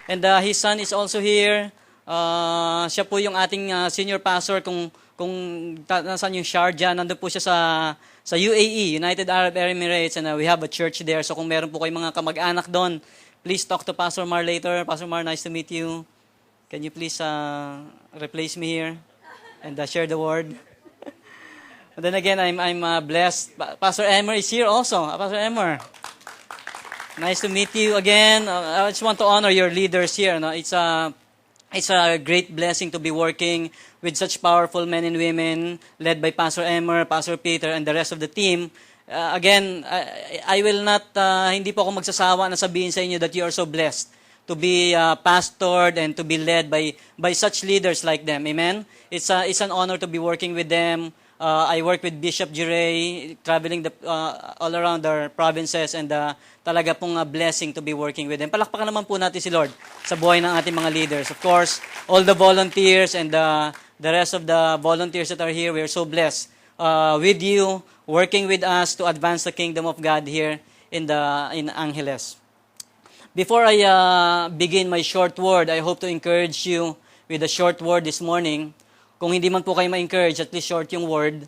And his son is also here. Siya po yung ating senior pastor kung nasaan yung Sharjah, nandun po siya sa UAE, United Arab Emirates, and we have a church there. So kung meron po kayong mga kamag-anak doon, please talk to Pastor Mar later. Pastor Mar, nice to meet you. Can you please replace me here and share the word? And then again, I'm blessed. Pastor Emmer is here also. Pastor Emmer, nice to meet you again. I just want to honor your leaders here. No? It's a great blessing to be working with such powerful men and women led by Pastor Emmer, Pastor Peter, and the rest of the team. Again, I will not, hindi po ako magsasawa na sabihin sa inyo that you are so blessed to be pastored and to be led by such leaders like them. Amen? It's an honor to be working with them. I work with Bishop Jiray, traveling all around our provinces, and talaga pong blessing to be working with them. Palakpakan naman po natin si Lord sa buhay ng ating mga leaders. Of course, all the volunteers and the rest of the volunteers that are here, we are so blessed with you, working with us to advance the kingdom of God here in Angeles. Before I begin my short word, I hope to encourage you with a short word this morning. Kung hindi man po kayo ma-encourage, at least short yung word,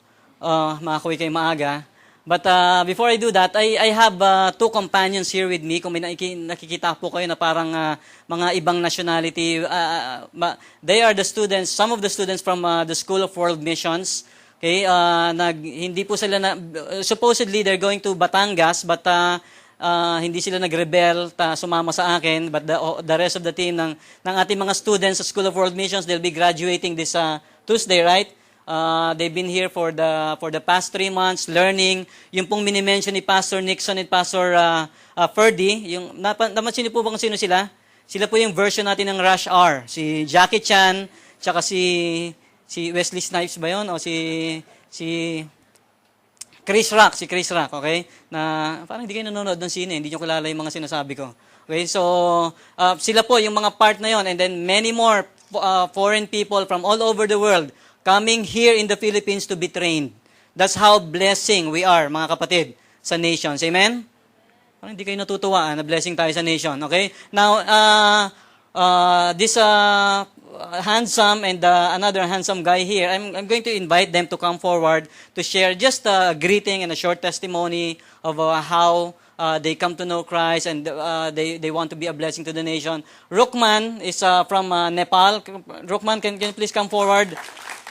makakuwi kayo maaga. But before I do that, I have two companions here with me. Kung may nakikita po kayo na parang mga ibang nationality, they are the students, some of the students from the School of World Missions. Okay, hindi po sila supposedly they're going to Batangas, but hindi sila nag-rebel, sumama sa akin, but the rest of the team ng ating mga students sa School of World Missions, they'll be graduating this Tuesday, right? They've been here for the past 3 months learning. Yung pong mini-mention ni Pastor Nixon and Pastor Ferdy, yung napansin niyo po ba kung sino sila? Sila po yung version natin ng Rush Hour. Si Jackie Chan, tsaka si Wesley Snipes ba yun? O si Chris Rock, okay? Na parang hindi kayo nanonood ng sine, hindi niyo kilala yung mga sinasabi ko. Okay, so sila po yung mga part na yon, and then many more foreign people from all over the world coming here in the Philippines to be trained. That's how blessing we are, mga kapatid, sa nations. Amen? Parang hindi kayo natutuwa na blessing tayo sa nation. Okay? Now, this handsome and another handsome guy here, I'm going to invite them to come forward to share just a greeting and a short testimony of how they come to know Christ and they want to be a blessing to the nation. Rukman is from Nepal. Rukman, can you please come forward?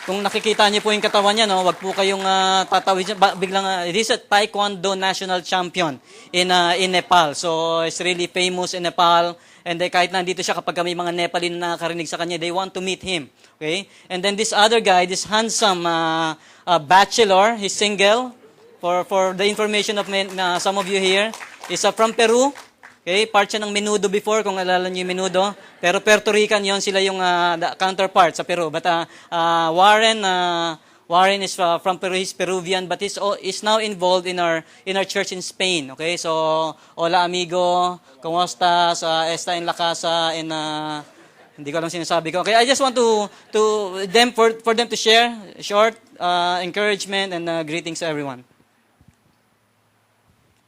Kung nakikita niyo po yung katawan niya, no, wag po kayong tatawid niya. Biglang, it is a Taekwondo national champion in Nepal. So, it's really famous in Nepal. And kahit nandito siya, kapag may mga Nepali na nakarinig sa kanya, they want to meet him. Okay? And then this other guy, this handsome bachelor, he's single. For the information of some of you here, is from Peru. Okay? Part siya ng Menudo before, kung alala niyo yung Menudo. Pero Puerto Rican yon, sila yung counterpart sa Peru. But Warren is from Peru, he's Peruvian, but he's now involved in our church in Spain. Okay? So, hola amigo, ¿cómo estás? Está en la casa, hindi ko alam sinasabi ko. Okay, I just want for them to share short encouragement and greetings to everyone.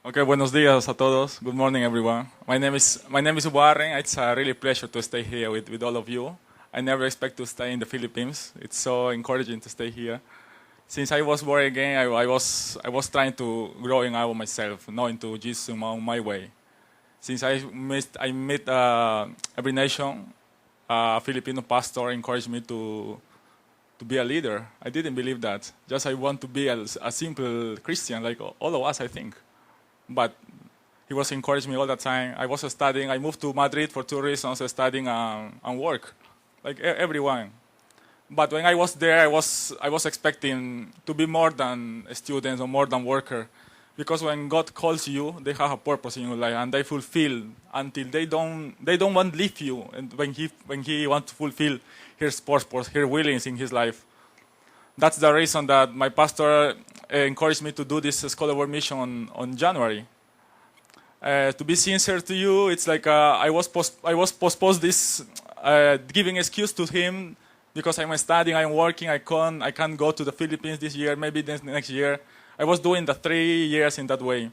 Okay, buenos días a todos. Good morning, everyone. My name is Warren. It's a really pleasure to stay here with all of you. I never expect to stay in the Philippines. It's so encouraging to stay here. Since I was born again, I was trying to growing out myself, knowing to Jesus on my way. Since I met every nation, a Filipino pastor encouraged me to be a leader. I didn't believe that. Just I want to be a simple Christian like all of us, I think. But he was encouraging me all the time. I was studying. I moved to Madrid for 2 reasons, studying and work, like everyone. But when I was there, I was expecting to be more than a student or more than worker, because when God calls you, they have a purpose in your life, and they fulfill until they don't want to leave you. And when he wants to fulfill his purpose, his willings in his life. That's the reason that my pastor encouraged me to do this Scholar World Mission on January. To be sincere to you, it's like I was postposed this, giving excuse to him because I'm studying, I'm working, I can't go to the Philippines this year, maybe next year. I was doing the 3 years in that way.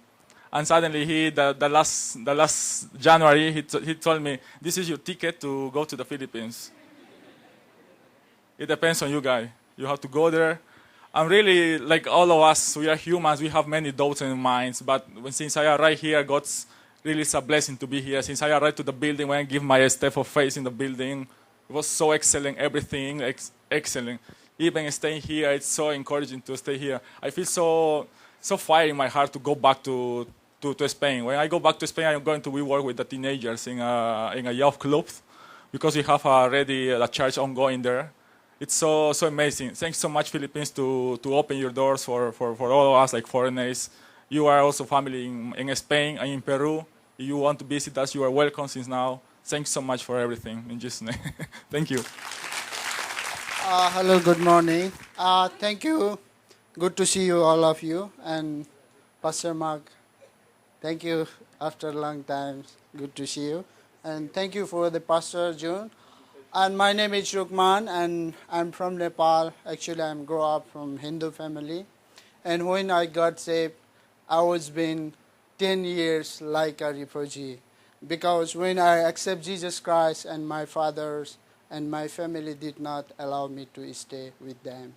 And suddenly the last January, he told me, this is your ticket to go to the Philippines. It depends on you guys. You have to go there. And really, like all of us, we are humans. We have many doubts in our minds. But since I arrived here, God's really it's a blessing to be here. Since I arrived to the building, when I give my step of faith in the building, it was so excellent. Everything excellent. Even staying here, it's so encouraging to stay here. I feel so fire in my heart to go back to Spain. When I go back to Spain, I'm going to work with the teenagers in a youth club because we have already a church ongoing there. It's so amazing. Thanks so much, Philippines, to open your doors for all of us, like foreigners. You are also family in Spain and in Peru. If you want to visit us, you are welcome since now. Thanks so much for everything. In Jesus' name. Thank you. Hello, good morning. Thank you. Good to see you, all of you. And Pastor Mark, thank you after a long time. Good to see you. And thank you for the Pastor June. And my name is Rukman, and I'm from Nepal. Actually, I'm grew up from Hindu family. And when I got saved, I was been 10 years like a refugee. Because when I accept Jesus Christ, and my fathers and my family did not allow me to stay with them.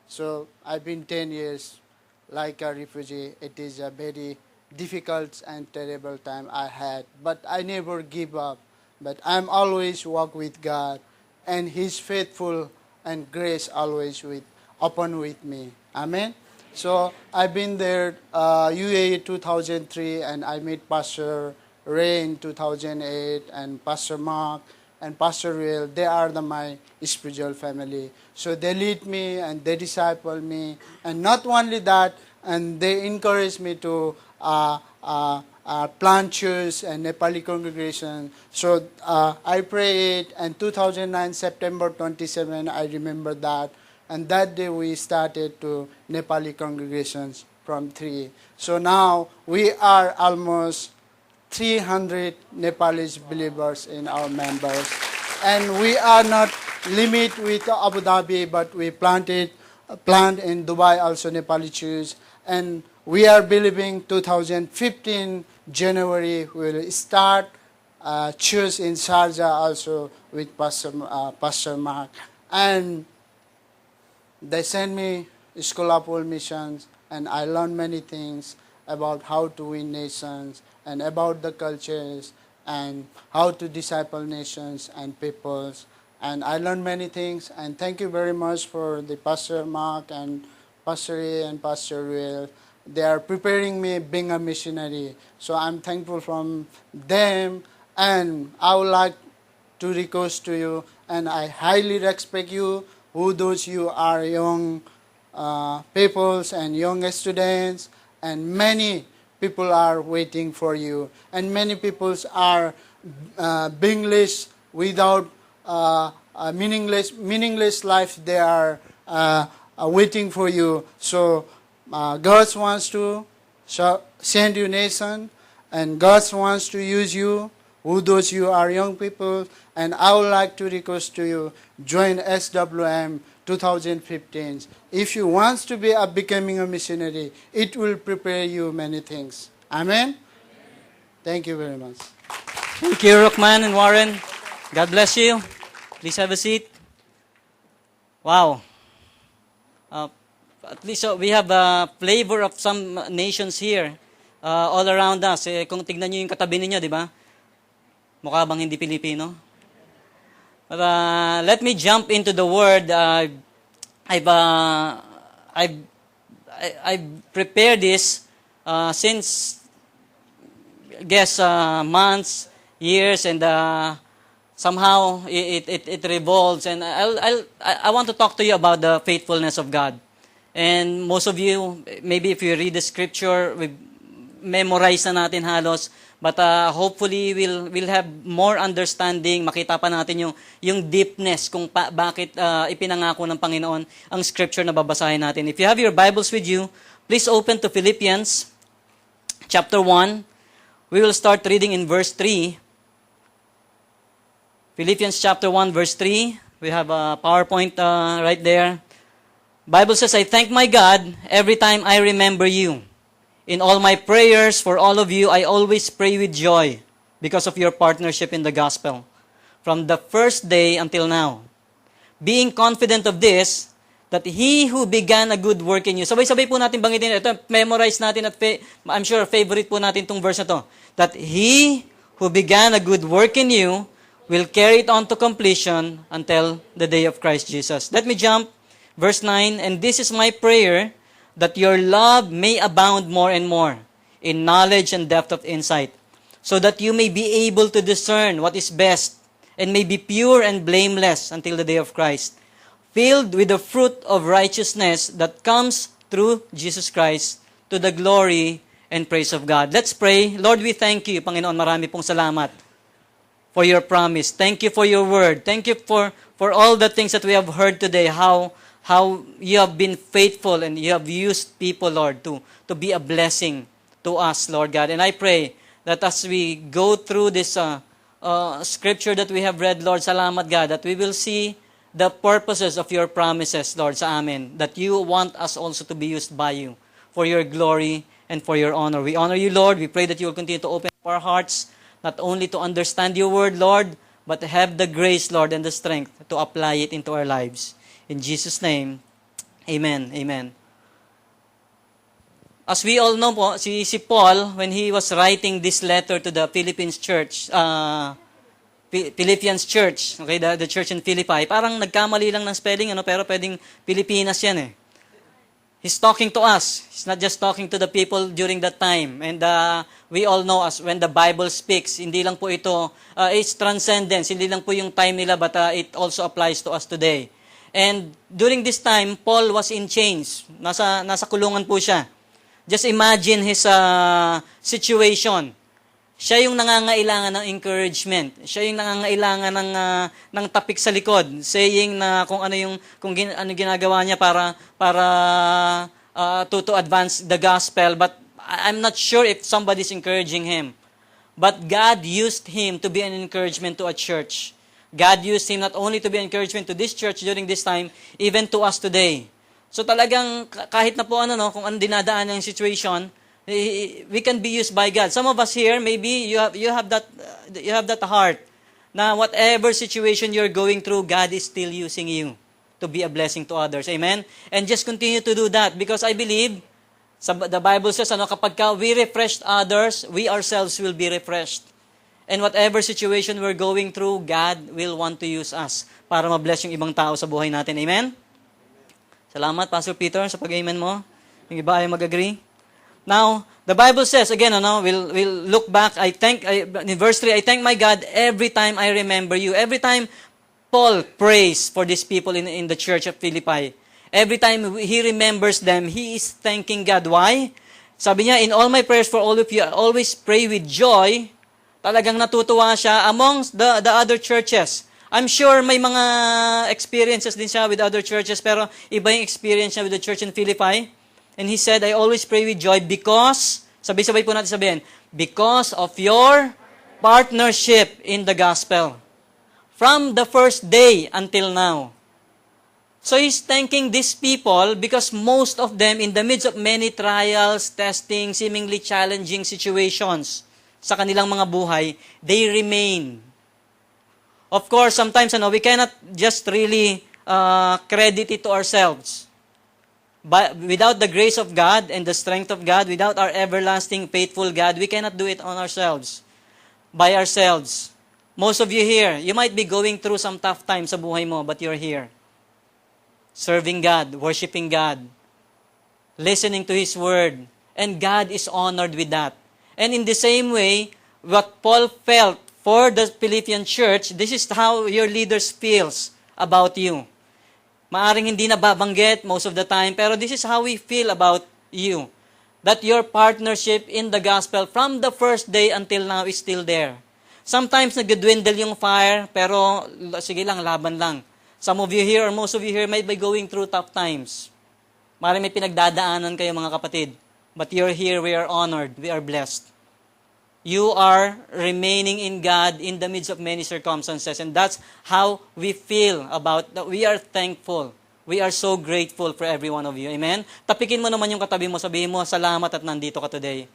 So I've been 10 years like a refugee. It is a very difficult and terrible time I had. But I never give up. But I'm always walk with God, and His faithful and grace always upon with me. Amen. So I've been there UAE 2003, and I met Pastor Ray in 2008, and Pastor Mark and Pastor Real. They are my spiritual family. So they lead me and they disciple me, and not only that, and they encourage me to plant church and Nepali congregation. So I pray it, and 2009 September 27, I remember that. And that day we started to Nepali congregations from 3. So now we are almost 300 Nepalese believers in our members. And we are not limit with Abu Dhabi, but we plant in Dubai also Nepali church. And we are believing 2015 January we will start church in Sharjah also with Pastor Mark. And they send me School of World Missions, and I learned many things about how to win nations and about the cultures and how to disciple nations and peoples. And I learned many things, and thank you very much for the Pastor Mark and Pastor A and Pastor Ruel. They are preparing me being a missionary. So I'm thankful from them, and I would like to request to you, and I highly respect you, who those you are young peoples and young students, and many people are waiting for you, and many people are begingless without a meaningless life. They are waiting for you. So God wants to send you nation, and God wants to use you, who those you are young people. And I would like to request to you, join SWM 2015. If you want to be becoming a missionary, it will prepare you many things. Amen? Thank you very much. Thank you, Rockman and Warren. God bless you. Please have a seat. Wow. At least we have a flavor of some nations here all around us. Kung tignan nyo yung katabi ninyo, di ba? Mukha bang hindi Pilipino? But let me jump into the word. I've prepared this since, I guess, months, years, and somehow it revolves. And I want to talk to you about the faithfulness of God. And most of you, maybe if you read the scripture, we memorize na natin halos. But hopefully we'll have more understanding. Makita pa natin yung deepness kung bakit ipinangako ng Panginoon ang scripture na babasahin natin. If you have your Bibles with you, please open to Philippians chapter 1. We will start reading in verse 3. Philippians chapter 1 verse 3. We have a PowerPoint right there. Bible says, I thank my God every time I remember you. In all my prayers for all of you, I always pray with joy because of your partnership in the gospel, from the first day until now. Being confident of this, that He who began a good work in you. Sabay-sabay po natin banggitin. Ito, memorize natin at I'm sure favorite po natin itong verse na to. That He who began a good work in you will carry it on to completion until the day of Christ Jesus. Let me jump. Verse 9, and this is my prayer, that your love may abound more and more in knowledge and depth of insight, so that you may be able to discern what is best and may be pure and blameless until the day of Christ, filled with the fruit of righteousness that comes through Jesus Christ to the glory and praise of God. Let's pray. Lord, we thank you, Panginoon, marami pong salamat for your promise. Thank you for your word. Thank you for all the things that we have heard today, how you have been faithful and you have used people, Lord, to be a blessing to us, Lord God. And I pray that as we go through this scripture that we have read, Lord, salamat God, that we will see the purposes of your promises, Lord, sa amin, that you want us also to be used by you for your glory and for your honor. We honor you, Lord. We pray that you will continue to open up our hearts, not only to understand your word, Lord, but to have the grace, Lord, and the strength to apply it into our lives. In Jesus' name, amen. Amen. As we all know po, si Paul, when he was writing this letter to the Philippians church, okay, the church in Philippi, parang nagkamali lang ng spelling, pero pwedeng Pilipinas yan eh. He's talking to us. He's not just talking to the people during that time. And we all know as when the Bible speaks, hindi lang po ito, it's transcendence, hindi lang po yung time nila, but it also applies to us today. And during this time, Paul was in chains. Nasa kulungan po siya. Just imagine his situation. Siya yung nangangailangan ng encouragement. Siya yung nangangailangan ng tapik sa likod, saying na kung ano ginagawa niya para to advance the gospel. But I'm not sure if somebody's encouraging him. But God used him to be an encouragement to a church. God used him not only to be an encouragement to this church during this time, even to us today. So talagang kahit na po kung ano dinadaan ng situation, we can be used by God. Some of us here, maybe you have that heart na whatever situation you're going through, God is still using you to be a blessing to others. Amen? And just continue to do that because I believe the Bible says kapag we refreshed others, we ourselves will be refreshed. And whatever situation we're going through, God will want to use us para ma-bless yung ibang tao sa buhay natin. Amen? Salamat, Pastor Peter, sa pag-amen mo. Yung iba ay mag-agree. Now, the Bible says, again, we'll look back. In verse 3, I thank my God every time I remember you. Every time Paul prays for these people in the church of Philippi, every time he remembers them, he is thanking God. Why? Sabi niya, in all my prayers for all of you, I always pray with joy. Talagang natutuwa siya amongst the other churches. I'm sure may mga experiences din siya with other churches, pero iba yung experience niya with the church in Philippi. And he said, I always pray with joy because, sabay-sabay po natin sabihin, because of your partnership in the gospel. From the first day until now. So he's thanking these people because most of them, in the midst of many trials, testing, seemingly challenging situations sa kanilang mga buhay, they remain. Of course, sometimes we cannot just really credit it to ourselves. But without the grace of God and the strength of God, without our everlasting, faithful God, we cannot do it on ourselves, by ourselves. Most of you here, you might be going through some tough times sa buhay mo, but you're here. Serving God, worshiping God, listening to His Word, and God is honored with that. And in the same way, what Paul felt for the Philippian church, this is how your leaders feels about you. Maaring hindi nababanggit most of the time, pero this is how we feel about you. That your partnership in the gospel from the first day until now is still there. Sometimes nag-dwindle yung fire, pero sige lang, laban lang. Some of you here or most of you here might be going through tough times. Maaring may pinagdadaanan kayo mga kapatid. But you're here, we are honored, we are blessed. You are remaining in God in the midst of many circumstances. And that's how we feel about that. We are thankful We are so grateful for every one of you. Amen? Tapikin mo naman yung katabi mo, sabihin mo, salamat at nandito ka today.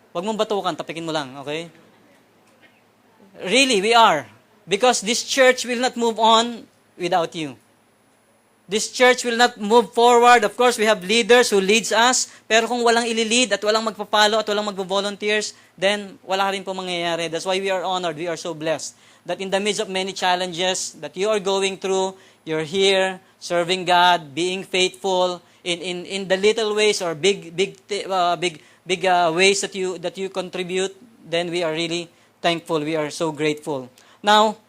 Huwag mong batukan, tapikin mo lang, okay? Really, we are. Because this church will not move on without you. This church will not move forward. Of course, we have leaders who leads us. Pero kung walang ililid at walang magpapalo at walang magvo-volunteers, then wala rin po mangyayari. That's why we are honored. We are so blessed that in the midst of many challenges that you are going through, you're here serving God, being faithful in the little ways or big ways that you contribute. Then we are really thankful. We are so grateful. Now,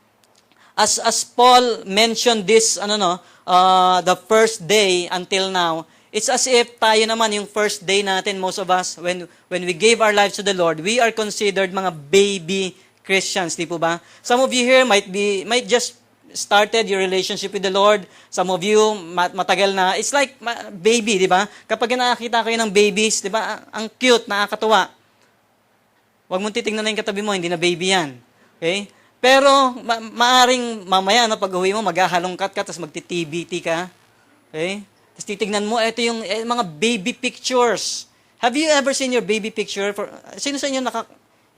as Paul mentioned this, the first day until now, it's as if tayo naman yung first day natin, most of us, when we gave our lives to the Lord, we are considered mga baby Christians, di po ba? Some of you here might just started your relationship with the Lord. Some of you matagal na. It's like baby, di ba? Kapag nakakita kayo ng babies, di ba? Ang cute, nakakatuwa. Huwag mong titingnan na yung katabi mo, hindi na baby yan. Okay? Pero, maaring mamaya, pag uwi mo, maghahalongkat ka, tapos magti-TBT ka. Okay? Tapos titignan mo, ito yung mga baby pictures. Have you ever seen your baby picture? Sino sa inyo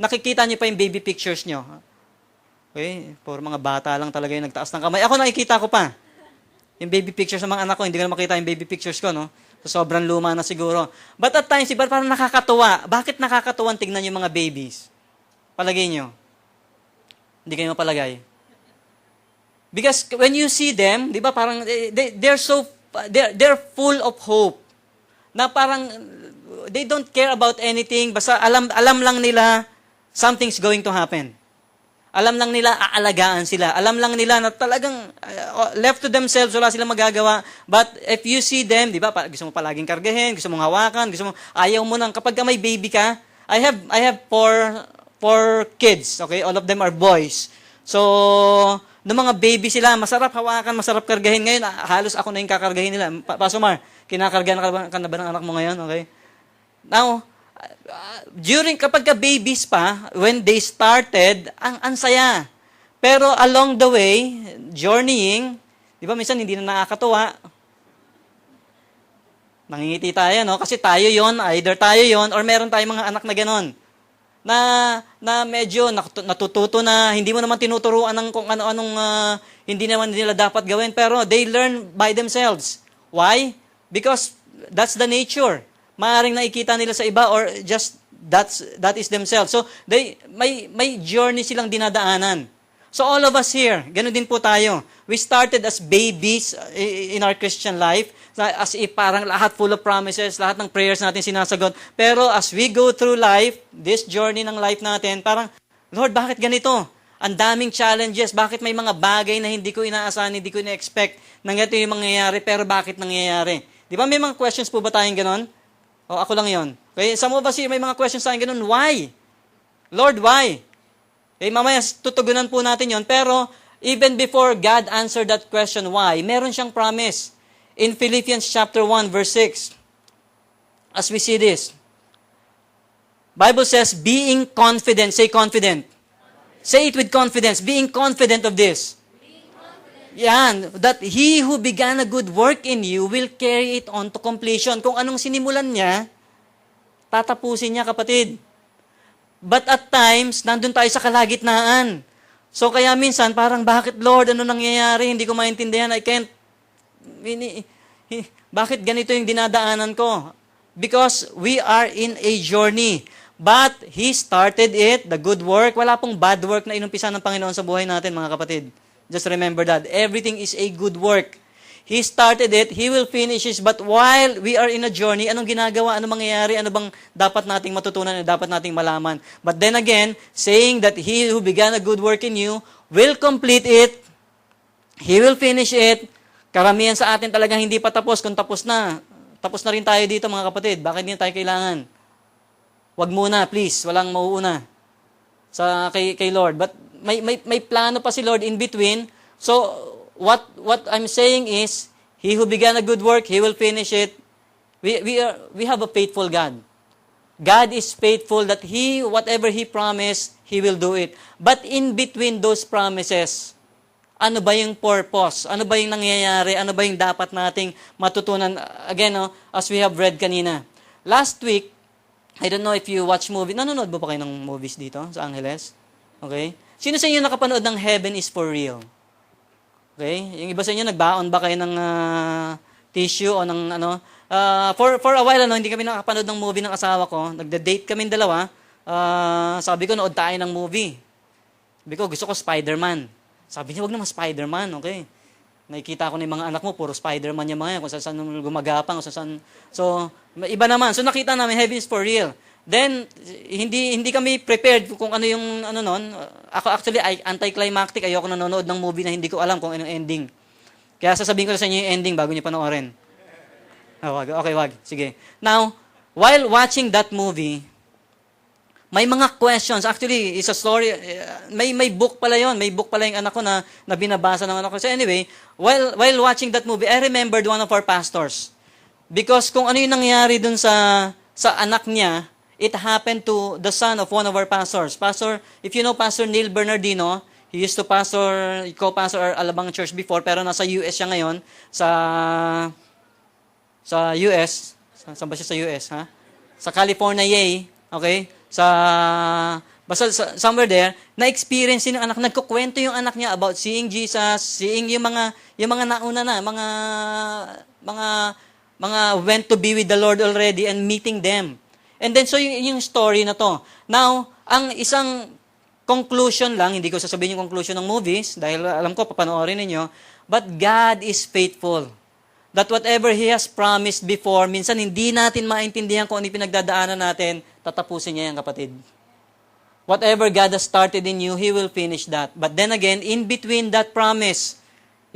nakikita niyo pa yung baby pictures niyo? Okay? For mga bata lang talaga yung nagtaas ng kamay. Ako nakikita ko pa. Yung baby pictures ng mga anak ko, hindi ko na makita yung baby pictures ko, no? So, sobrang luma na siguro. But at times, iba parang nakakatuwa. Bakit nakakatuwa tignan yung mga babies? Palagay nyo. Hindi kayo mapalagay. Because when you see them, di ba, parang they're full of hope. Na parang they don't care about anything, basta alam lang nila something's going to happen. Alam lang nila aalagaan sila. Alam lang nila na talagang left to themselves, wala silang magagawa. But if you see them, di ba, gusto mo palaging kargahin, gusto mong hawakan, ayaw mo nang, kapag may baby ka, I have four kids, okay? All of them are boys. So, nung mga baby sila, masarap hawakan, masarap kargahin. Ngayon, halos ako na yung kakargahin nila. Paso Mar, kinakargahan ka na ba ng anak mo ngayon, okay? Now, kapag babies pa, when they started, ang saya. Pero along the way, journeying, di ba minsan hindi na nakakatuwa. Nangingiti tayo, no? Kasi tayo yon, either tayo yon or meron tayong mga anak na ganon. Na medyo natututo na, hindi mo naman tinuturuan ng kung ano-anong hindi naman nila dapat gawin, pero they learn by themselves. Why? Because that's the nature. Maaring nakikita nila sa iba or just that is themselves. So may journey silang dinadaanan. So all of us here, ganoon din po tayo. We started as babies in our Christian life, as if parang lahat full of promises, lahat ng prayers natin sinasagot. Pero as we go through life, this journey ng life natin, parang, Lord, bakit ganito? Ang daming challenges, bakit may mga bagay na hindi ko inaasahan, hindi ko ina-expect na ganito yung mangyayari, pero bakit nangyayari? Di ba may mga questions po ba tayong ganon? O ako lang yon. Okay, some of us here, may mga questions tayong ganon. Why? Lord, why? Okay, mamaya tutugunan po natin yon. Pero even before God answered that question, why? Meron siyang promise. In Philippians chapter 1, verse 6, as we see this, Bible says, being confident, say confident. Say it with confidence, being confident of this. Yan, that he who began a good work in you will carry it on to completion. Kung anong sinimulan niya, tatapusin niya, kapatid. But at times, nandun tayo sa kalagitnaan. So kaya minsan, parang, bakit Lord, ano nangyayari? Hindi ko maintindihan, bakit ganito yung dinadaanan ko? Because we are in a journey. But He started it, the good work. Wala pong bad work na inumpisa ng Panginoon sa buhay natin, mga kapatid. Just remember that. Everything is a good work. He started it, He will finish it. But while we are in a journey, anong ginagawa? Anong mangyayari? Ano bang dapat nating matutunan? Ano dapat nating malaman? But then again, saying that He who began a good work in you will complete it. He will finish it. Karamihan sa atin talagang hindi pa tapos. Kung tapos na rin tayo dito, mga kapatid. Bakit hindi tayo kailangan? Wag muna, please. Walang mauuna kay Lord. But may plano pa si Lord in between. So, what I'm saying is, He who began a good work, He will finish it. We have a faithful God. God is faithful that whatever He promised, He will do it. But in between those promises, Ano ba yung purpose? Ano ba yung nangyayari? Ano ba yung dapat nating matutunan? Again, no, as we have read kanina. Last week, I don't know if you watch movie. Nanonood ba kayo ng movies dito sa Angeles? Okay? Sino sa inyo nakapanood ng Heaven is for Real? Okay? Yung iba sa inyo, nagbaon ba kayo ng tissue o ng ano? For a while, hindi kami nakapanood ng movie ng asawa ko. Nagda-date kami dalawa. Sabi ko, nood tayo ng movie. Sabi ko, gusto ko Spider-Man. Sabi niya, wag naman Spider-Man, okay? Nakikita ko na yung mga anak mo, puro Spider-Man yung mga yan, kung saan gumagapang, kung saan. So, iba naman. So, nakita namin, Heaven is for Real. Then, hindi kami prepared kung ano yung, ano nun. Ako actually, anticlimactic. Ayoko nanonood ng movie na hindi ko alam kung anong ending. Kaya sasabihin ko sa inyo yung ending bago niyo panoorin. Wag. Sige. Now, while watching that movie, may mga questions. Actually, it's a story. May book pala yon. May book pala yung anak ko na binabasa ng anak ko. So anyway, while watching that movie, I remembered one of our pastors. Because kung ano yung nangyari dun sa anak niya, it happened to the son of one of our pastors. If you know Pastor Neil Bernardino, he used to co-pastor our Alabang Church before, pero nasa US siya ngayon. Sa US. Saan ba siya sa US, ha? Sa California, okay? Basta somewhere there, na-experience yung anak, nagkukwento yung anak niya about seeing Jesus, seeing yung mga nauna na, mga went to be with the Lord already and meeting them. And then, so yung story na to. Now, ang isang conclusion lang, hindi ko sasabihin yung conclusion ng movies, dahil alam ko, papanoorin ninyo, but God is faithful. That whatever He has promised before, minsan hindi natin maintindihan kung ano yung pinagdadaanan natin, tatapusin niya yan, kapatid. Whatever God has started in you, He will finish that. But then again, in between that promise,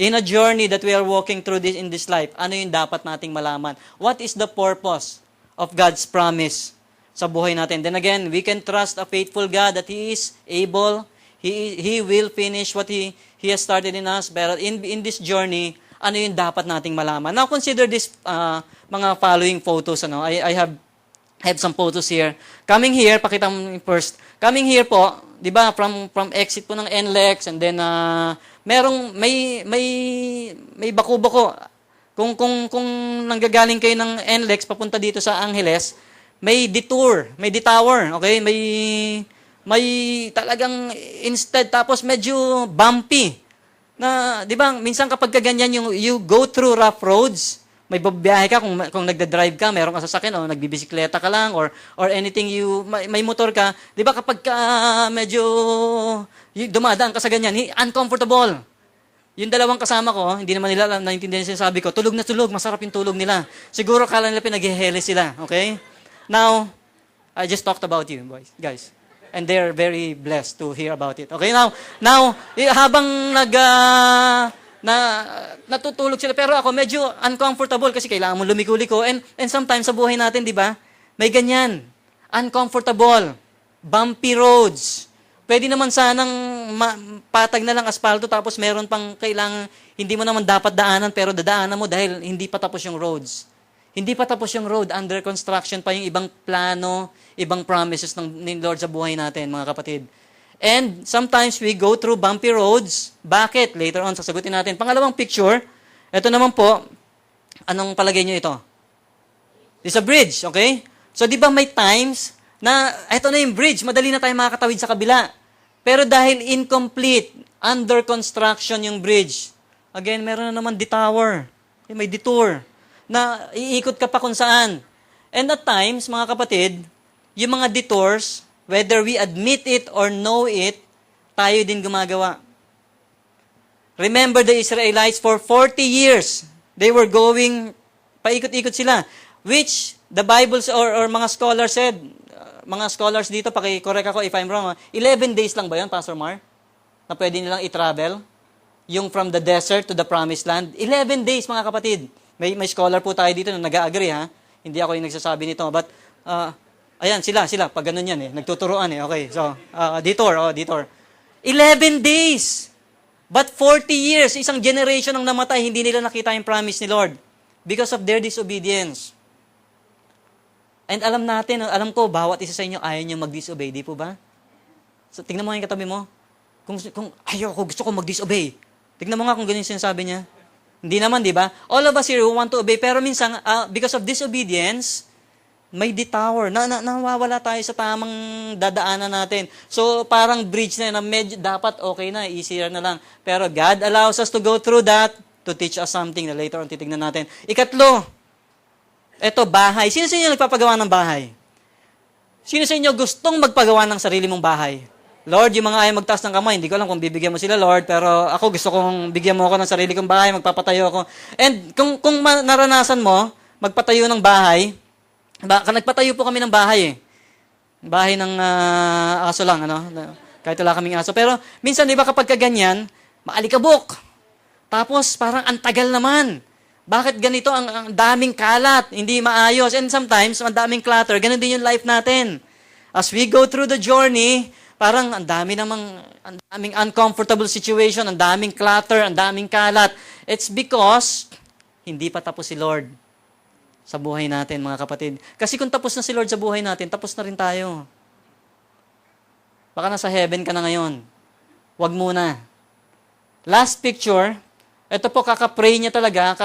in a journey that we are walking through in this life, ano yung dapat nating malaman? What is the purpose of God's promise sa buhay natin? Then again, we can trust a faithful God that He is able, He will finish what He has started in us. Pero in this journey, ano yung dapat nating malaman? Now, consider this mga following photos. I have some photos here. Coming here, pakita mo first. Coming here po, di ba, from exit po ng NLEX, and then may bako-bako. Kung nanggagaling kayo ng NLEX papunta dito sa Angeles, may detour, may detour, okay? May talagang instead, tapos medyo bumpy. Na, di ba, minsan kapag ganyan you go through rough roads, may babiyahe ka, kung nagda-drive ka, meron ka sasakyan, o nagbibisikleta ka lang, or anything, may motor ka, di ba kapag medyo dumadaan ka sa ganyan, uncomfortable. Yung dalawang kasama ko, hindi naman nila naintindihan yung sinasabi ko, tulog na tulog, masarap yung tulog nila. Siguro kala nila pinaghihele sila, okay? Now, I just talked about you, guys. And they're very blessed to hear about it. Okay, now habang natutulog sila, pero ako medyo uncomfortable kasi kailangan mo lumiko-liko. And sometimes sa buhay natin, di ba, may ganyan. Uncomfortable. Bumpy roads. Pwede naman sanang patag na lang asfalto tapos meron pang kailangan, hindi mo naman dapat daanan pero dadaanan mo dahil hindi pa tapos yung roads. Hindi pa tapos yung road, under construction pa yung ibang plano, ibang promises ng Lord sa buhay natin, mga kapatid. And sometimes we go through bumpy roads. Bakit? Later on, sasagutin natin. Pangalawang picture, ito naman po, anong palagay nyo ito? It's a bridge, okay? So di ba may times na, ito na yung bridge, madali na tayo makakatawid sa kabila. Pero dahil incomplete, under construction yung bridge, again, meron na naman detour. May detour na iikot ka pa kung saan. And at times, mga kapatid, yung mga detours, whether we admit it or know it, tayo din gumagawa. Remember the Israelites for 40 years, they were going, paikot-ikot sila, which the Bible or mga scholars said, mga scholars dito, paki-correct ako if I'm wrong, 11 days lang ba yun, Pastor Mar? Na pwede nilang i-travel? Yung from the desert to the promised land? 11 days, mga kapatid. May scholar po tayo dito na nag-agree, ha? Hindi ako yung nagsasabi nito. But, ayan, sila, pag ganun yan, nagtuturoan, Okay, so, detour. 11 days! But 40 years, isang generation ang namatay, hindi nila nakita yung promise ni Lord because of their disobedience. And alam ko, bawat isa sa inyo ayaw nyo mag-disobey, di po ba? So, tingnan mo yung katabi mo. Kung gusto ko mag-disobey, Tignan mo nga kung ganun yung sinasabi niya. Hindi naman, di ba? All of us here who want to obey, pero minsan, because of disobedience, may detour. Nawawala tayo sa tamang dadaanan natin. So, parang bridge na medyo dapat okay na, easier na lang. Pero God allows us to go through that to teach us something na later on titignan natin. Ikatlo, eto, bahay. Sino sa inyo nagpapagawa ng bahay? Sino sa inyo gustong magpagawa ng sarili mong bahay? Lord, yung mga ayaw magtaas ng kamay, hindi ko alam kung bibigyan mo sila, Lord, pero ako gusto kong bigyan mo ako ng sarili kong bahay, magpapatayo ako. And kung naranasan mo, magpatayo ng bahay, nagpatayo po kami ng bahay eh. Bahay ng aso lang, ano? Kahit wala kaming aso. Pero minsan, di ba kapag kaganyan, maalikabok. Tapos parang antagal naman. Bakit ganito ang daming kalat, hindi maayos? And sometimes, ang daming clutter, ganun din yung life natin. As we go through the journey, parang ang daming uncomfortable situation, ang daming clutter, ang daming kalat. It's because hindi pa tapos si Lord sa buhay natin, mga kapatid. Kasi kung tapos na si Lord sa buhay natin, tapos na rin tayo. Baka nasa heaven ka na ngayon. Huwag muna. Last picture, ito po, kaka-pray niya talaga,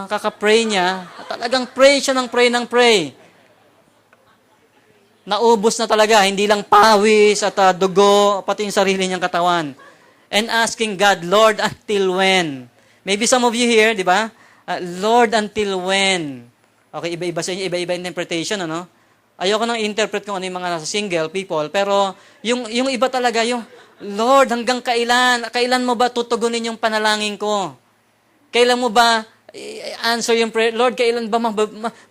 kaka-pray niya, talagang pray siya ng pray. Naubos na talaga, hindi lang pawis at dugo, pati yung sarili niyang katawan. And asking God, Lord, until when? Maybe some of you here, di ba? Lord, until when? Okay, iba-iba sa inyo, iba-iba interpretation, ano? Ayoko nang interpret kung ano yung mga nasa single people, pero yung iba talaga, yung, Lord, hanggang kailan? Kailan mo ba tutugunin yung panalangin ko? Kailan mo ba answer yung prayer? Lord, kailan ba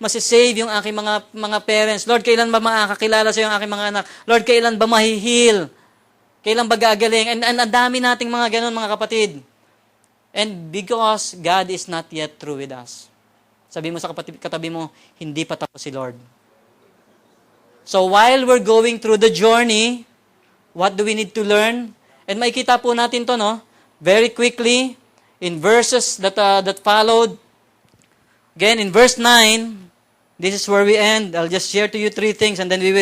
masisave yung aking mga parents? Lord, kailan ba makakakilala sa yung aking mga anak? Lord, kailan ba mahihil? Kailan ba gagaling? And ang dami nating mga ganun, mga kapatid. And because God is not yet through with us. Sabi mo sa katabi mo, hindi pa tapos si Lord. So while we're going through the journey, what do we need to learn? And makikita po natin to, no? Very quickly, in verses that followed. Again, in verse 9, this is where we end. I'll just share to you 3 things and then we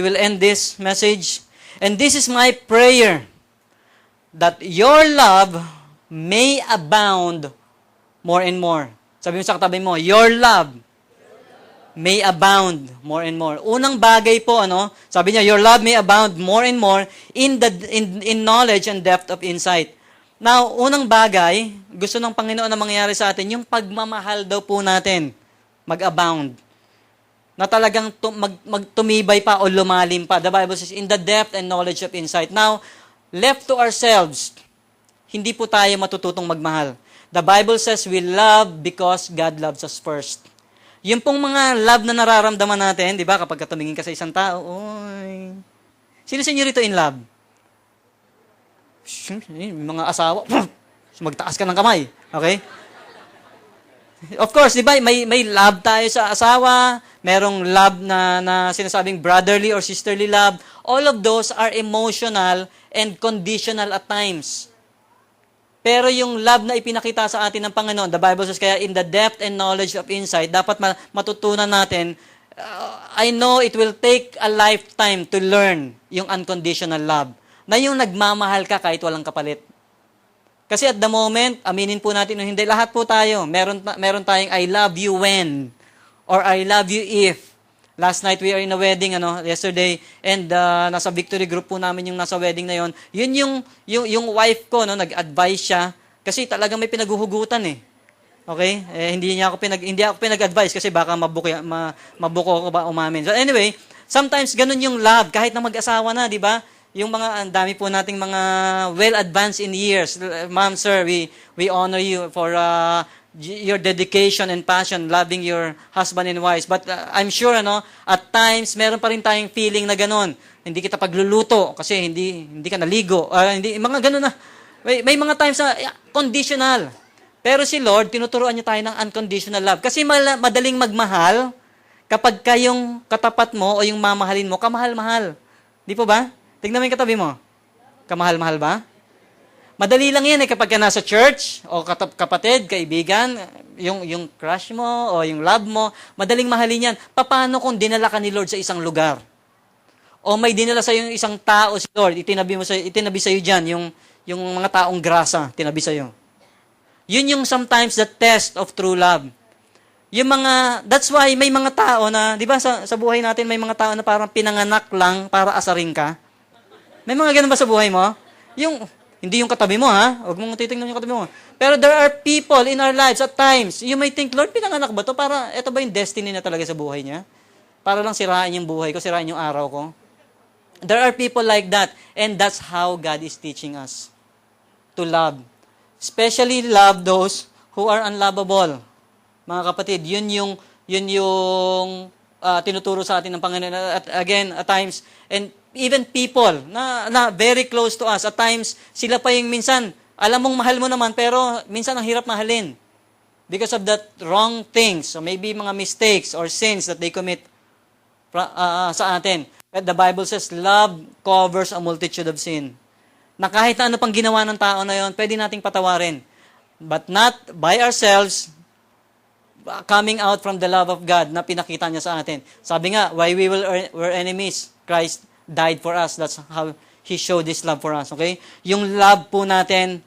will end this message. And this is my prayer, that your love may abound more and more. Sabi mo sa katabi mo, your love may abound more and more. Unang bagay po, ano? Sabi niya, your love may abound more and more in knowledge and depth of insight. Now, unang bagay, gusto ng Panginoon na mangyari sa atin, yung pagmamahal daw po natin, mag-abound. Na talagang magtumibay pa o lumalim pa. The Bible says, in the depth and knowledge of insight. Now, left to ourselves, hindi po tayo matututong magmahal. The Bible says, we love because God loves us first. Yung pong mga love na nararamdaman natin, di ba, kapag tumingin ka sa isang tao, oy. Sino sa inyo rito in love? Mga asawa, magtaas ka ng kamay. Okay? Of course, di ba, may love tayo sa asawa, merong love na sinasabing brotherly or sisterly love. All of those are emotional and conditional at times. Pero yung love na ipinakita sa atin ng Panginoon, the Bible says, kaya in the depth and knowledge of insight, dapat matutunan natin, I know it will take a lifetime to learn yung unconditional love. Na yung nagmamahal ka kahit walang kapalit. Kasi at the moment, aminin po natin o hindi, lahat po tayo, meron tayong I love you when, or I love you if. Last night we are in a wedding, yesterday, and nasa victory group po namin yung nasa wedding na yon. Yun yung wife ko, nag-advise siya, kasi talagang may pinaghuhugutan eh. Okay? Hindi ako pinag-advise kasi baka mabuko ako ba umamin. So anyway, sometimes ganun yung love, kahit na mag-asawa na, di ba? Yung ang dami po nating mga well-advanced in years. Ma'am, sir, we honor you for your dedication and passion, loving your husband and wives. But I'm sure, at times, meron pa rin tayong feeling na ganun. Hindi kita pagluluto kasi hindi ka naligo. Mga ganun na. May mga times na conditional. Pero si Lord, tinuturuan niya tayo ng unconditional love. Kasi madaling magmahal kapag kayong katapat mo o yung mamahalin mo, kamahal-mahal. Di po ba? Tignan mo yung katabi mo. Kamahal-mahal ba? Madali lang yan kapag ka nasa church, o kapatid, kaibigan, yung crush mo, o yung love mo, madaling mahalin yan. Paano kung dinala ka ni Lord sa isang lugar? O may dinala sa yung isang tao si Lord, itinabi sa iyo dyan, yung mga taong grasa, tinabi sa'yo. Yun yung sometimes the test of true love. Yung mga, that's why may mga tao na, di ba sa buhay natin, may mga tao na parang pinanganak lang para asarin ka. May mga ganun ba sa buhay mo? Hindi yung katabi mo, ha? Huwag mong titingnan yung katabi mo. Pero there are people in our lives at times, you may think, Lord, pinanganak ba to? Para, ito ba yung destiny na talaga sa buhay niya? Para lang sirain yung buhay ko, sirain yung araw ko. There are people like that. And that's how God is teaching us to love. Especially love those who are unlovable. Mga kapatid, yun yung tinuturo sa atin ng Panginoon. At again, at times, and even people na very close to us, at times, sila pa yung minsan, alam mong mahal mo naman, pero minsan ang hirap mahalin. Because of that wrong things, so maybe mga mistakes or sins that they commit sa atin. But the Bible says, love covers a multitude of sin. Na kahit na ano pang ginawa ng tao na yon, pwede nating patawarin. But not by ourselves, coming out from the love of God na pinakita niya sa atin. Sabi nga, why we were enemies, Christ died for us. That's how He showed His love for us. Okay? Yung love po natin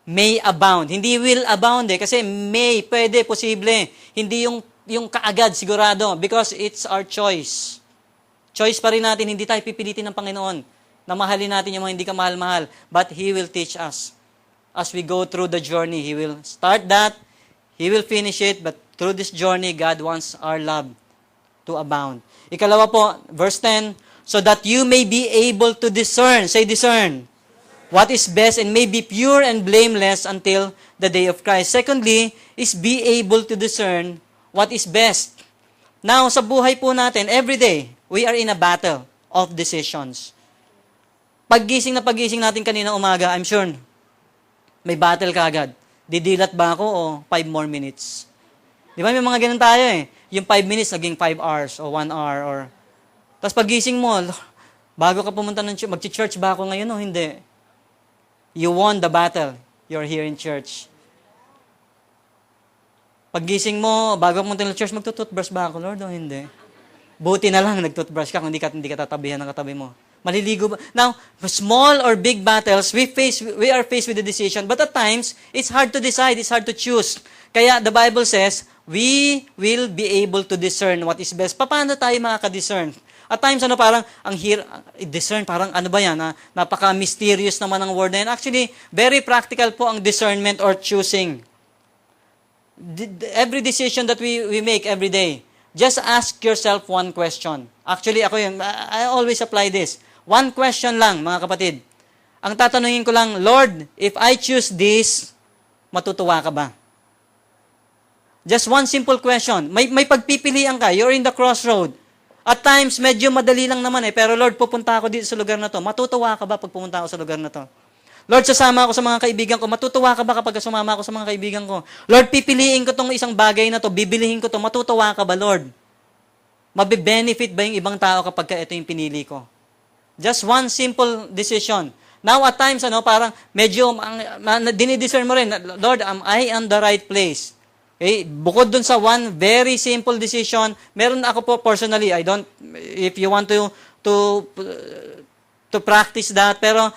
may abound. Hindi will abound kasi may, pwede, posible. Hindi yung kaagad, sigurado. Because it's our choice. Choice pa rin natin, hindi tayo pipilitin ng Panginoon na mahalin natin yung mga hindi ka mahal-mahal. But He will teach us. As we go through the journey, He will start that, He will finish it, but through this journey, God wants our love to abound. Ikalawa po, verse 10, so that you may be able to discern, say discern, what is best and may be pure and blameless until the day of Christ. Secondly, is be able to discern what is best. Now, sa buhay po natin, every day, we are in a battle of decisions. Paggising natin kanina umaga, I'm sure, may battle ka agad. Didilat ba ako o 5 more minutes? Di ba may mga ganun tayo eh. Yung 5 minutes naging 5 hours o 1 hour or... Tapos pagising mo, bago ka pumunta ng church, mag-church ba ako ngayon o hindi? You won the battle. You're here in church. Pagising mo, bago ka pumunta ng church, magtututbrush ba ako, Lord o hindi? Buti na lang nagtutbrush ka kung hindi ka tatabihan ng katabi mo. Maliligo ba? Now, small or big battles, we are faced with the decision. But at times, it's hard to decide. It's hard to choose. Kaya the Bible says, we will be able to discern what is best. Paano tayo makaka-discern? At times, parang, discern, parang ano ba yan? Napaka-mysterious naman ang word na yan. Actually, very practical po ang discernment or choosing. Every decision that we make every day, just ask yourself one question. Actually, I always apply this. One question lang, mga kapatid. Ang tatanungin ko lang, Lord, if I choose this, matutuwa ka ba? Just one simple question. May pagpipilian ka. You're in the crossroad. At times, medyo madali lang naman pero Lord, pupunta ako dito sa lugar na to. Matutuwa ka ba pag pumunta ako sa lugar na to? Lord, sasama ako sa mga kaibigan ko. Matutuwa ka ba kapag sumama ako sa mga kaibigan ko? Lord, pipiliin ko tong isang bagay na to. Bibilihin ko to. Matutuwa ka ba, Lord? Mabe-benefit ba yung ibang tao kapag ito yung pinili ko? Just one simple decision. Now, at times, parang medyo dinidiscern mo rin, Lord, am I on the right place? Okay? Bukod dun sa one very simple decision, meron ako po personally, if you want to practice that, pero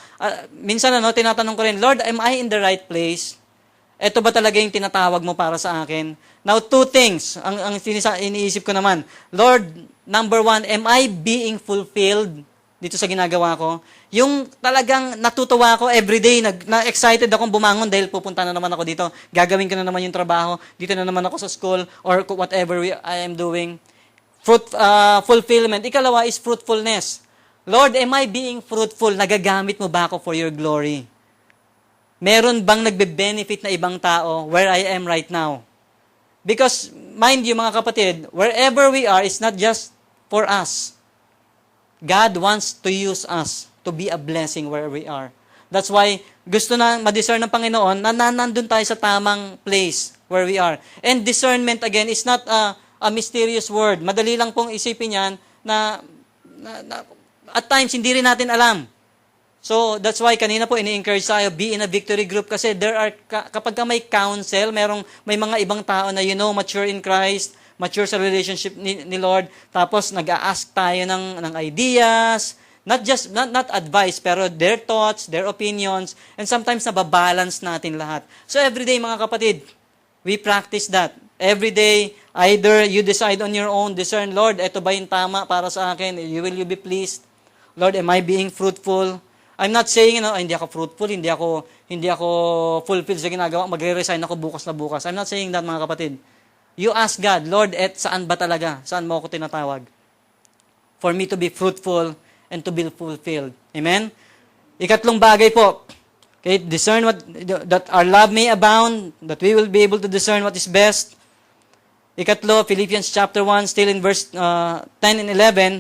minsan, tinatanong ko rin, Lord, am I in the right place? Ito ba talaga yung tinatawag mo para sa akin? Now, 2 things, ang iniisip ko naman. Lord, number 1, am I being fulfilled dito sa ginagawa ko? Yung talagang natutuwa ako everyday, na-excited akong bumangon dahil pupunta na naman ako dito, gagawin ko na naman yung trabaho, dito na naman ako sa school, or whatever I am doing. Fulfillment. Ikalawa is fruitfulness. Lord, am I being fruitful? Nagagamit mo ba ako for your glory? Meron bang nagbe-benefit na ibang tao where I am right now? Because, mind you mga kapatid, wherever we are, it's not just for us. God wants to use us to be a blessing where we are. That's why gusto na ma-discern ng Panginoon na nandun tayo sa tamang place where we are. And discernment, again, is not a mysterious word. Madali lang pong isipin yan na at times hindi rin natin alam. So, that's why kanina po ini-encourage tayo, be in a victory group kasi kapag ka may counsel, may mga ibang tao na mature in Christ, mature sa relationship ni Lord, tapos nag-a-ask tayo ng ideas, Not advice, pero their thoughts, their opinions, and sometimes nababalance natin lahat. So everyday mga kapatid, we practice that. Every day, either you decide on your own, discern, Lord, eto ba yung tama para sa akin? Will you be pleased? Lord, am I being fruitful? I'm not saying, hindi ako fruitful, hindi ako fulfilled sa ginagawa, magre-resign ako bukas na bukas. I'm not saying that, mga kapatid. You ask God, Lord, saan ba talaga? Saan mo ako tinatawag? For me to be fruitful and to be fulfilled. Amen? Ikatlong bagay po, okay, discern that our love may abound, that we will be able to discern what is best. Ikatlo, Philippians chapter 1, still in verse 10 and 11,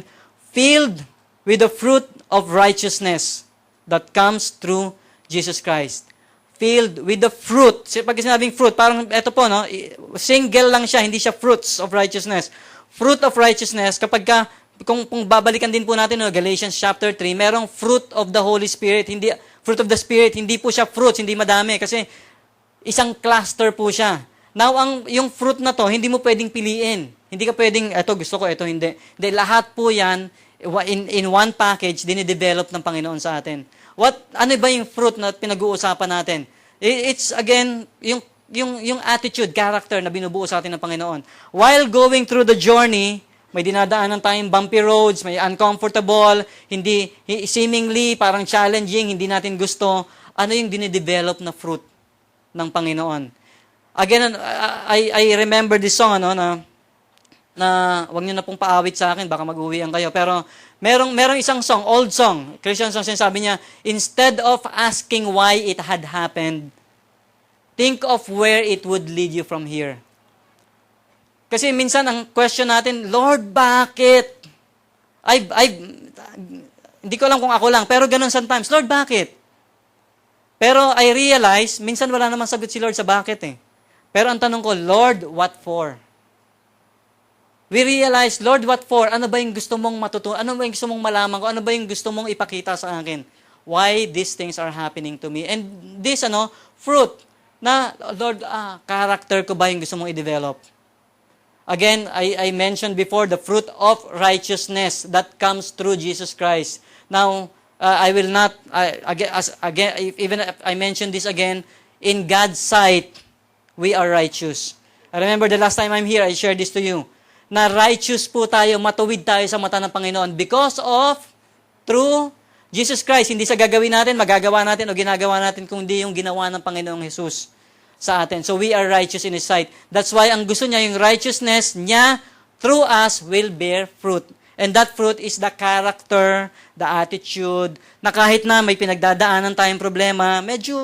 filled with the fruit of righteousness that comes through Jesus Christ. Filled with the fruit. Pag sinabing fruit, parang ito po, no? Single lang siya, hindi siya fruits of righteousness. Fruit of righteousness, kapag kung babalikan din po natin, Galatians chapter 3, merong fruit of the Holy Spirit, fruit of the Spirit, hindi po siya fruits, hindi madami, kasi isang cluster po siya. Now, yung fruit na to, hindi mo pwedeng piliin. Hindi ka pwedeng, eto gusto ko, eto hindi. Hindi, lahat po yan, in one package, dinidevelop ng Panginoon sa atin. Ano ba yung fruit na pinag-uusapan natin? It's, again, yung attitude, character na binubuo sa atin ng Panginoon. While going through the journey, may dinadaanan tayong bumpy roads, may uncomfortable, hindi seemingly parang challenging, hindi natin gusto. Ano yung dinidevelop na fruit ng Panginoon? Again, I remember this song, na wag niyo na pong paawit sa akin, baka mag-uwian kayo. Pero merong isang song, old song, Christian song, sinasabi niya, instead of asking why it had happened, think of where it would lead you from here. Kasi minsan ang question natin, Lord, bakit? Hindi ko alam kung ako lang, pero ganun sometimes, Lord, bakit? Pero I realize, minsan wala namang sagot si Lord sa bakit eh. Pero ang tanong ko, Lord, what for? We realize, Lord, what for? Ano ba yung gusto mong matutunan? Ano ba yung gusto mong malaman ko? Ano ba yung gusto mong ipakita sa akin? Why these things are happening to me? And this, fruit, na, Lord, character ko ba yung gusto mong i-develop? Again, I mentioned before the fruit of righteousness that comes through Jesus Christ. Now, I will not, even if I mention this again, in God's sight, we are righteous. I remember the last time I'm here, I shared this to you, na righteous po tayo, matuwid tayo sa mata ng Panginoon because of, through Jesus Christ. Hindi sa gagawin natin, magagawa natin o ginagawa natin, kundi yung ginawa ng Panginoong Jesus sa atin. So we are righteous in His sight. That's why ang gusto niya, yung righteousness niya through us will bear fruit. And that fruit is the character, the attitude, na kahit na may pinagdadaanan tayong problema, medyo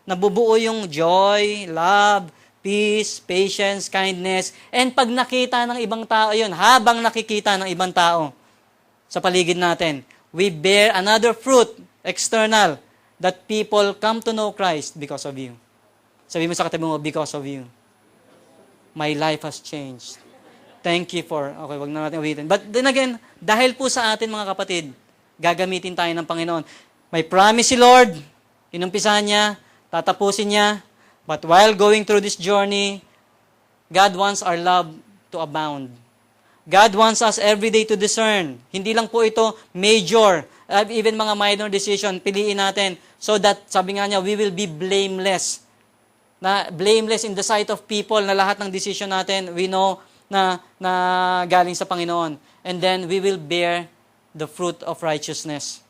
nabubuo yung joy, love, peace, patience, kindness. And pag nakita ng ibang tao yun, habang nakikita ng ibang tao sa paligid natin, we bear another fruit, external, that people come to know Christ because of you. Sabi mo sa katabi mo, because of you. My life has changed. Thank you for, okay, wag na natin ulitin. But then again, dahil po sa atin mga kapatid, gagamitin tayo ng Panginoon. May promise si Lord, inumpisahan niya, tatapusin niya, but while going through this journey, God wants our love to abound. God wants us every day to discern. Hindi lang po ito major, even mga minor decision, piliin natin so that, sabi nga niya, we will be blameless. Na blameless in the sight of people, na lahat ng decision natin, we know na galing sa Panginoon. And then, we will bear the fruit of righteousness.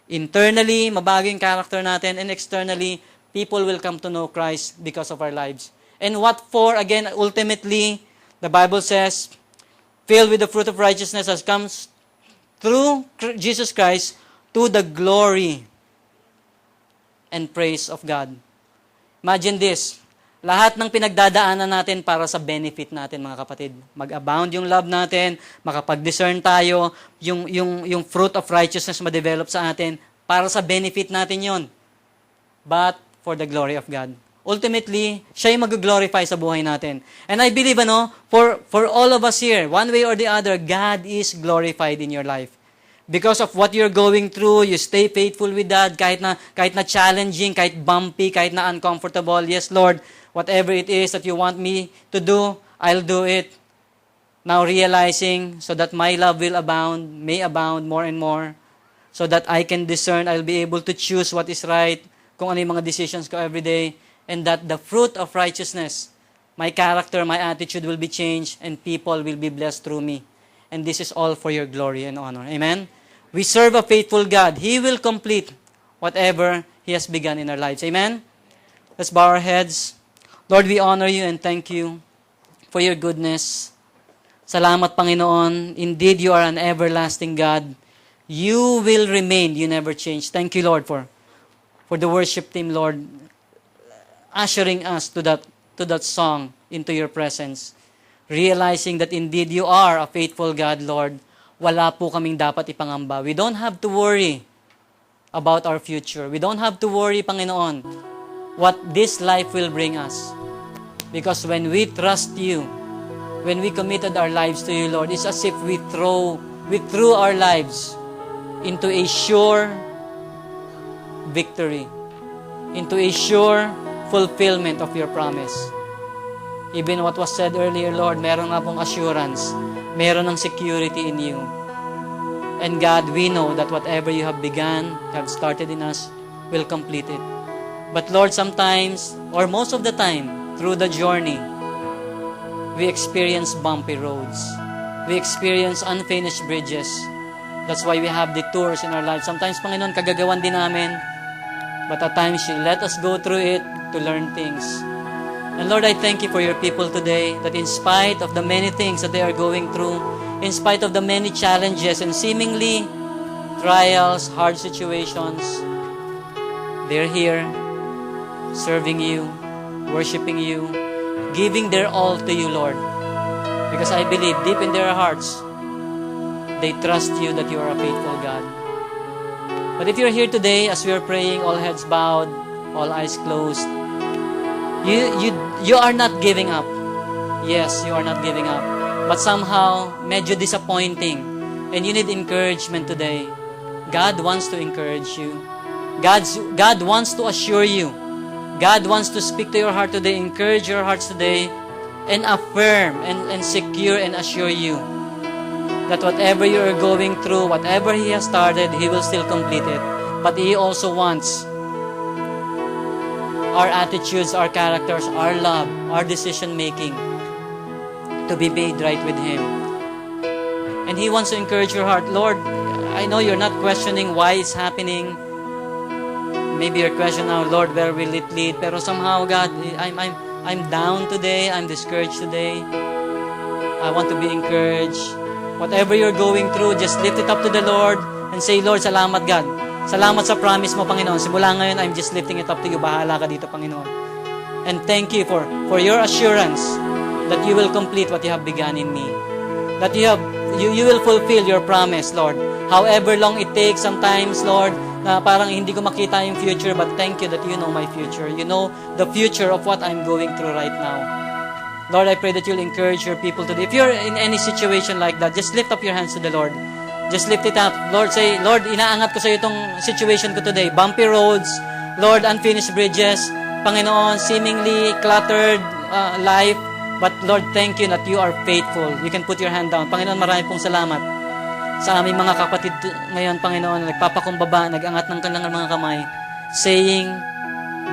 Internally, mabago yung character natin, and externally, people will come to know Christ because of our lives. And what for? Again, ultimately, the Bible says, filled with the fruit of righteousness as comes through Jesus Christ to the glory and praise of God. Imagine this, lahat ng pinagdadaanan natin para sa benefit natin, mga kapatid. Mag-abound yung love natin, makapag-discern tayo, yung fruit of righteousness ma-develop sa atin, para sa benefit natin yon. But for the glory of God. Ultimately, siya yung mag-glorify sa buhay natin. And I believe, for all of us here, one way or the other, God is glorified in your life. Because of what you're going through, you stay faithful with that, kahit na challenging, kahit bumpy, kahit na uncomfortable. Yes, Lord, whatever it is that you want me to do, I'll do it. Now realizing, so that my love will abound, may abound more and more, so that I can discern, I'll be able to choose what is right, kung ano yung mga decisions ko every day, and that the fruit of righteousness, my character, my attitude will be changed, and people will be blessed through me. And this is all for your glory and honor. Amen? We serve a faithful God. He will complete whatever He has begun in our lives. Amen? Let's bow our heads. Lord, we honor you and thank you for your goodness. Salamat, Panginoon. Indeed, you are an everlasting God. You will remain. You never change. Thank you, Lord, for the worship team, Lord, ushering us to that song into your presence. Realizing that indeed you are a faithful God, Lord. Wala po kaming dapat ipangamba. We don't have to worry about our future. We don't have to worry, Panginoon, what this life will bring us. Because when we trust you, when we committed our lives to you, Lord, it's as if we threw our lives into a sure victory, into a sure fulfillment of your promise. Even what was said earlier, Lord, meron nga pong assurance, meron ng security in you. And God, we know that whatever you have begun, have started in us, will complete it. But Lord, sometimes, or most of the time, through the journey, we experience bumpy roads. We experience unfinished bridges. That's why we have detours in our lives. Sometimes, Panginoon, kagagawan din namin. But at times, you let us go through it to learn things. And Lord, I thank you for your people today, that in spite of the many things that they are going through, in spite of the many challenges and seemingly trials, hard situations, they're here, serving you, worshiping you, giving their all to you, Lord. Because I believe deep in their hearts, they trust you that you are a faithful God. But if you're here today, as we are praying, all heads bowed, all eyes closed, you are not giving up. Yes, you are not giving up. But somehow, medyo disappointing. And you need encouragement today. God wants to encourage you. God wants to assure you. God wants to speak to your heart today, encourage your hearts today, and affirm and secure and assure you that whatever you are going through, whatever He has started, He will still complete it. But He also wants our attitudes, our characters, our love, our decision-making to be made right with Him. And He wants to encourage your heart. Lord, I know you're not questioning why it's happening. Maybe your question now, Lord, where will it lead? Pero somehow, God, I'm down today. I'm discouraged today. I want to be encouraged. Whatever you're going through, just lift it up to the Lord and say, Lord, salamat, God. Salamat sa promise mo, Panginoon. Simula ngayon, I'm just lifting it up to you. Bahala ka dito, Panginoon. And thank you for your assurance that you will complete what you have begun in me. That you will fulfill your promise, Lord. However long it takes sometimes, Lord, na parang hindi ko makita yung future, but thank you that you know my future. You know the future of what I'm going through right now. Lord, I pray that you'll encourage your people today. If you're in any situation like that, just lift up your hands to the Lord. Just lift it up. Lord, say, Lord, inaangat ko sa iyo itong situation ko today. Bumpy roads, Lord, unfinished bridges, Panginoon, seemingly cluttered life. But Lord, thank you that you are faithful. You can put your hand down. Panginoon, marami pong salamat sa aming mga kapatid ngayon, Panginoon, nagpapakumbaba, nagangat ng kanilang mga kamay, saying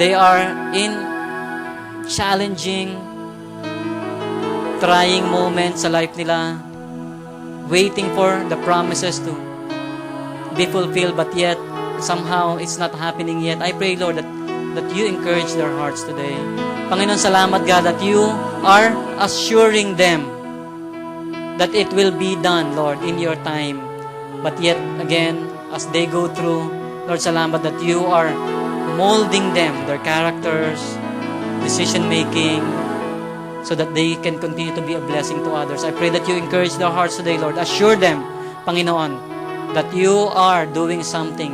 they are in challenging, trying moments sa life nila, waiting for the promises to be fulfilled, but yet somehow it's not happening yet. I pray, Lord, that you encourage their hearts today. Panginoon, salamat, God, that you are assuring them that it will be done, Lord, in your time. But yet, again, as they go through, Lord, salamat that you are molding them, their characters, decision-making, so that they can continue to be a blessing to others. I pray that you encourage their hearts today, Lord. Assure them, Panginoon, that you are doing something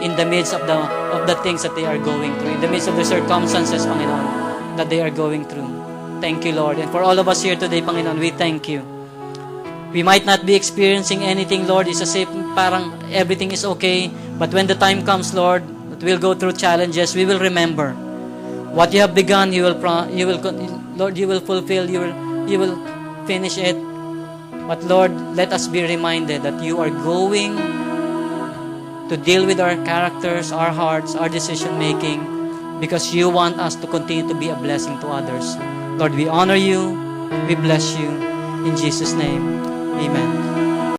in the midst of the things that they are going through, in the midst of the circumstances, Panginoon, that they are going through. Thank you, Lord. And for all of us here today, Panginoon, we thank you. We might not be experiencing anything, Lord. It's as if parang everything is okay. But when the time comes, Lord, that we'll go through challenges, we will remember what you have begun. Lord, you will fulfill. You will finish it. But Lord, let us be reminded that you are going to deal with our characters, our hearts, our decision making, because you want us to continue to be a blessing to others. Lord, we honor you, we bless you. In Jesus' name, amen.